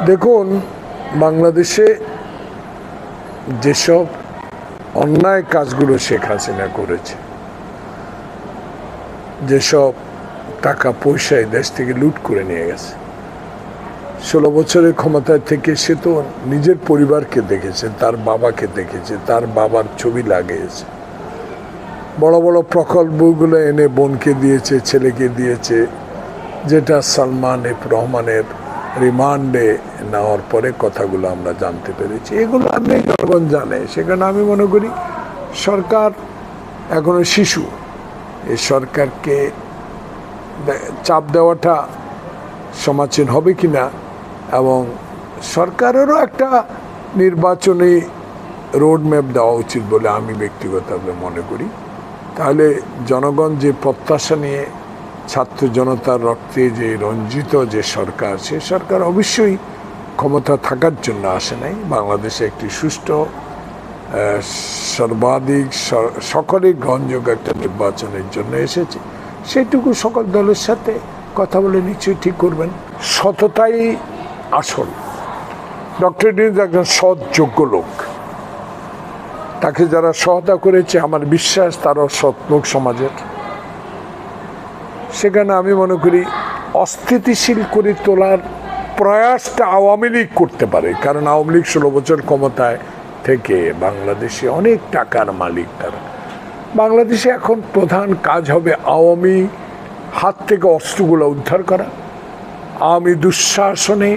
দেখুন, বাংলাদেশে যেসব অন্যায় কাজগুলো শেখ হাসিনা করেছে, যেসব টাকা পয়সায় দেশ থেকে লুট করে নিয়ে গেছে, 16 বছরের ক্ষমতায় থেকে সে তো নিজের পরিবারকে দেখেছে, তার বাবাকে দেখেছে, তার বাবার ছবি লাগিয়েছে, বড় বড় প্রকল্পগুলো এনে বোনকে দিয়েছে, ছেলেকে দিয়েছে, যেটা সালমান এফ রহমানের রিমান্ডে নেওয়ার পরে কথাগুলো আমরা জানতে পেরেছি। এগুলো আপনি জনগণ জানে। সেখানে আমি মনে করি সরকার এখনো শিশু, এই সরকারকে চাপ দেওয়াটা সমাচীন হবে কিনা, এবং সরকারেরও একটা নির্বাচনী রোডম্যাপ দেওয়া উচিত বলে আমি ব্যক্তিগতভাবে মনে করি। তাহলে জনগণ যে প্রত্যাশা নিয়ে ছাত্র জনতার রক্তে যে রঞ্জিত যে সরকার, সে সরকার অবশ্যই ক্ষমতা থাকার জন্য আসে নাই, বাংলাদেশে একটি সুষ্ঠু সর্বাধিক সকলে গ্রহণযোগ্য একটা নির্বাচনের জন্য এসেছে। সেইটুকু সকল দলের সাথে কথা বলে নিশ্চয়ই ঠিক করবেন। সততাই আসল। ডক্টর ইউনূস একজন সৎ যোগ্য লোক, তাকে যারা সহায়তা করেছে আমার বিশ্বাস তারাও সৎ লোক সমাজের। সেখানে আমি মনে করি অস্থিতিশীল করে তোলার প্রয়াসটা আওয়ামী লীগ করতে পারে, কারণ আওয়ামী লীগ 16 বছর ক্ষমতায় থেকে বাংলাদেশে অনেক টাকার মালিক তারা। বাংলাদেশে এখন প্রধান কাজ হবে আওয়ামী হাত থেকে অস্ত্রগুলো উদ্ধার করা, আওয়ামী দুঃশাসনে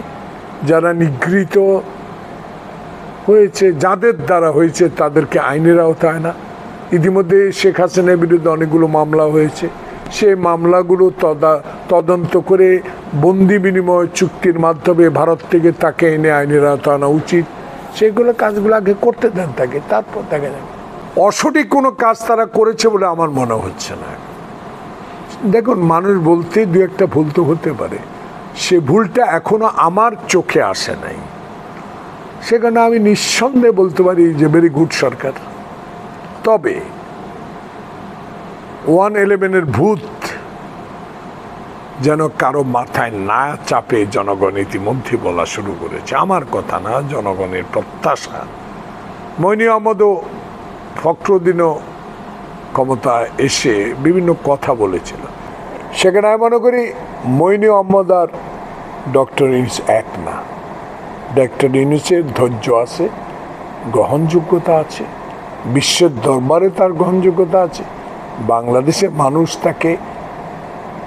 যারা নিগৃহীত হয়েছে, যাদের দ্বারা হয়েছে তাদেরকে আইনের আওতায় আনা। ইতিমধ্যে শেখ হাসিনার বিরুদ্ধে অনেকগুলো মামলা হয়েছে, সেই মামলাগুলো তদন্ত করে বন্দি বিনিময় চুক্তির মাধ্যমে ভারত থেকে তাকে এনে আইনের আওতায় আনা উচিত। সেগুলো কাজগুলো আগে করতে দেন তাকে, তারপর তাকে দেন। অসঠিক কোনো কাজ তারা করেছে বলে আমার মনে হচ্ছে না। দেখুন, মানুষ বলতে দু একটা ভুল তো হতে পারে, সে ভুলটা এখনো আমার চোখে আসে নাই। সেখানে আমি নিঃসন্দেহে বলতে পারি যে ভেরি গুড সরকার। তবে 111-এর ভূত যেন কারো মাথায় না চাপে জনগণ ইতিমধ্যে বলা শুরু করেছে। আমার কথা না, জনগণের প্রত্যাশা। মইনি আহমদও ফখরুদ্দিনও ক্ষমতায় এসে বিভিন্ন কথা বলেছিল। সেখানে আমি মনে করি মইনি আহমদ আর ডক্টর ইউনূস এক না। ডক্টর ইউনূসের ধৈর্য আছে, গ্রহণযোগ্যতা আছে, বিশ্বের দরবারে তার গ্রহণযোগ্যতা আছে, বাংলাদেশের মানুষ তাকে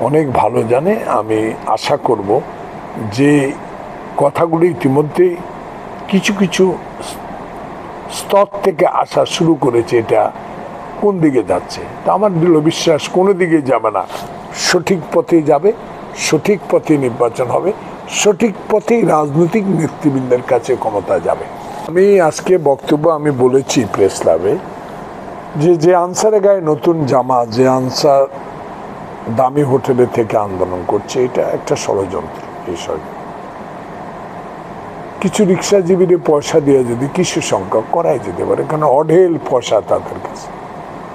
অনেক ভালো জানে। আমি আশা করব যে কথাগুলো ইতিমধ্যে কিছু কিছু স্তর থেকে আসা শুরু করেছে, এটা কোন দিকে যাচ্ছে তা আমার দৃঢ় বিশ্বাস কোনো দিকে যাবে না, সঠিক পথে যাবে, সঠিক পথে নির্বাচন হবে, সঠিক পথেই রাজনৈতিক নেতৃবৃন্দের কাছে ক্ষমতা যাবে। আমি আজকে বক্তব্য আমি বলেছি প্রেস ক্লাবে যে আনসারের গায়ে নতুন জামা, যে আনসার দামি হোটেলে থেকে আন্দোলন করছে, এটা একটা ষড়যন্ত্র। এই সরকার কিছু রিক্সাজীবীর পয়সা দিয়ে যদি কিছু সংখ্যক করাই যেতে পারে, কারণ অঢেল পয়সা তাদের কাছে,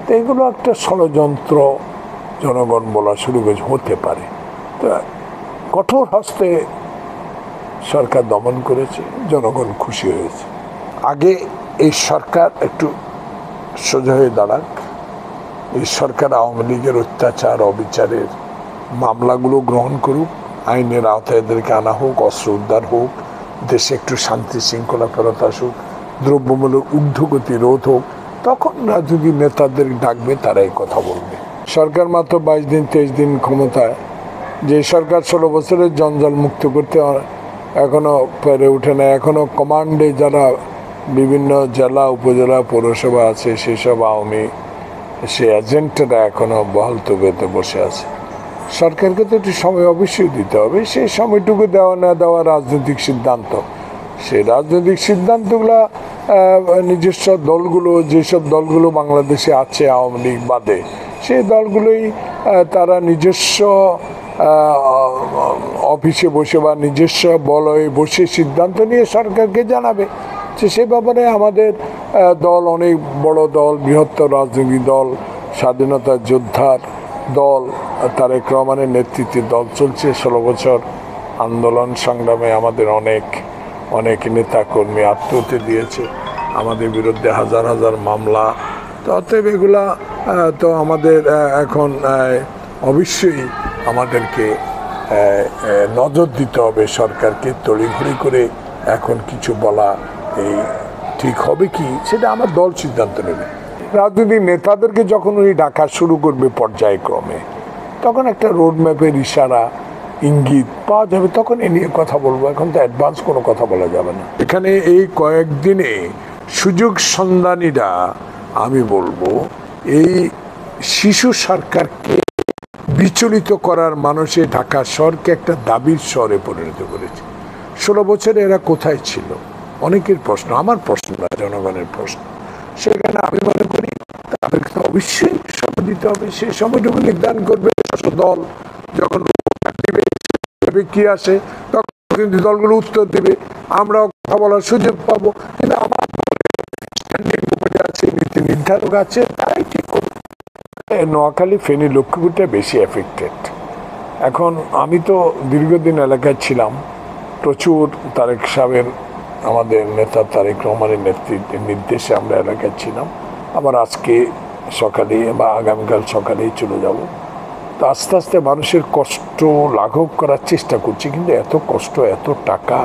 তো এগুলো একটা ষড়যন্ত্র জনগণ বলা শুরু হতে পারে। তো কঠোর হস্তে সরকার দমন করেছে, জনগণ খুশি হয়েছে। আগে এই সরকার একটু সোজা হয়ে দাঁড়াক, এই সরকার আওয়ামী লীগের অত্যাচার অবিচারের মামলাগুলো গ্রহণ করুক, আইনের আওতায় এদেরকে আনা হোক, অস্ত্র উদ্ধার হোক, দেশে একটু শান্তি শৃঙ্খলা ফেরত আসুক, দ্রব্যমূল্যের ঊর্ধ্বগতি রোধ হোক, তখন রাজনৈতিক নেতাদের ডাকবে, তারা এই কথা বলবে। সরকার মাত্র 22 দিন 23 দিন ক্ষমতায়, যে সরকার 16 বছরের জঞ্জাল মুক্ত করতে এখনও পেরে ওঠে না। এখনও কমান্ডে যারা বিভিন্ন জেলা উপজেলা পৌরসভা আছে, সেসব আওয়ামী সে এজেন্টরা এখনও বহাল তবিয়তে বসে আছে। সরকারকে তো একটু সময় অবশ্যই দিতে হবে, সেই সময়টুকু দেওয়া না দেওয়া রাজনৈতিক সিদ্ধান্ত। সেই রাজনৈতিক সিদ্ধান্তগুলো নিজস্ব দলগুলো, যেসব দলগুলো বাংলাদেশে আছে আওয়ামী লীগ বাদে, সেই দলগুলোই তারা নিজস্ব অফিসে বসে বা নিজস্ব বলয়ে বসে সিদ্ধান্ত নিয়ে সরকারকে জানাবে। যে সে ব্যাপারে আমাদের দল অনেক বড় দল, বৃহত্তর রাজনৈতিক দল, স্বাধীনতা যোদ্ধার দল, তারেক রহমানের নেতৃত্বে দল চলছে। 16 বছর আন্দোলন সংগ্রামে আমাদের অনেক অনেক নেতাকর্মী আত্মহত্যা দিয়েছে, আমাদের বিরুদ্ধে হাজার হাজার মামলা। তো অতএব এগুলা তো আমাদের এখন অবশ্যই আমাদেরকে নজর দিতে হবে সরকারকে। তড়িঘড়ি করে এখন কিছু বলা এই ঠিক হবে কি সেটা আমার দল সিদ্ধান্ত নেবে। রাজনৈতিক নেতাদেরকে যখন উনি ডাকা শুরু করবে পর্যায়ক্রমে, তখন একটা রোডম্যাপের ইশারা ইঙ্গিত পাওয়া যাবে, তখন এ নিয়ে কথা বলবো। এখন তো অ্যাডভান্স কোনো কথা বলা যাবে না। এখানে এই কয়েকদিনে সুযোগ সন্ধানীরা, আমি বলবো, এই শিশু সরকারকে বিচলিত করার মানুষে ঢাকা শহরকে একটা দাবির শহরে পরিণত করেছে। 16 বছরে এরা কোথায় ছিল? অনেকের প্রশ্ন, আমার প্রশ্ন না, জনগণের প্রশ্ন। সেখানে আমি মনে করি তাদেরকে তো অবশ্যই সময় দিতে হবে। সেই সময়টুকু নির্ধারণ করবে দল। যখন কি আসে তখন কিন্তু দলগুলো উত্তর দেবে, আমরাও কথা বলার সুযোগ পাবো। কিন্তু আমার আছে, নীতি নির্ধারক আছে, তারাই ঠিক করবে। নোয়াখালী, ফেনী, লক্ষ্মীপুরটা বেশি এফেক্টেড। এখন আমি তো দীর্ঘদিন এলাকায় ছিলাম, প্রচুর তারেক সাহেবের, আমাদের নেতা তারেক রহমানের নেতৃত্বে নির্দেশে আমরা এলাকায় ছিলাম। আবার আজকে সকালে বা আগামীকাল সকালেই চলে যাব। তো আস্তে আস্তে মানুষের কষ্ট লাঘব করার চেষ্টা করছি, কিন্তু এত কষ্ট, এত টাকা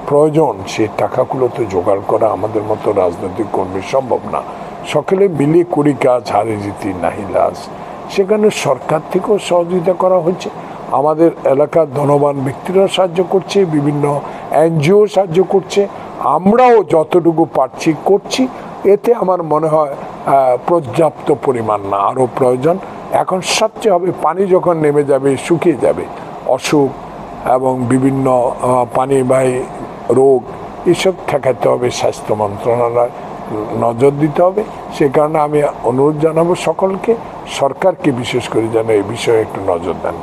প্রয়োজন, সেই টাকাগুলো তো জোগাড় করা আমাদের মতো রাজনৈতিক কর্মীর সম্ভব না। সকলে মিলিয়ে করি কাজ, হারে জিতি নাহিলাজ। সেখানে সরকার থেকেও সহযোগিতা করা হচ্ছে, আমাদের এলাকার ধনবান ব্যক্তিরাও সাহায্য করছে, বিভিন্ন এনজিও সাহায্য করছে, আমরাও যতটুকু পারছি করছি। এতে আমার মনে হয় পর্যাপ্ত পরিমাণ না, আরও প্রয়োজন। এখন সবচেয়ে হবে পানি যখন নেমে যাবে, শুকিয়ে যাবে, অসুখ এবং বিভিন্ন পানিবাহী রোগ, এসব ঠেকাতে হবে। স্বাস্থ্য মন্ত্রণালয় নজর দিতে হবে। সে কারণে আমি অনুরোধ জানাবো সকলকে, সরকারকে বিশেষ করে যেন এই বিষয়ে একটু নজর দেন।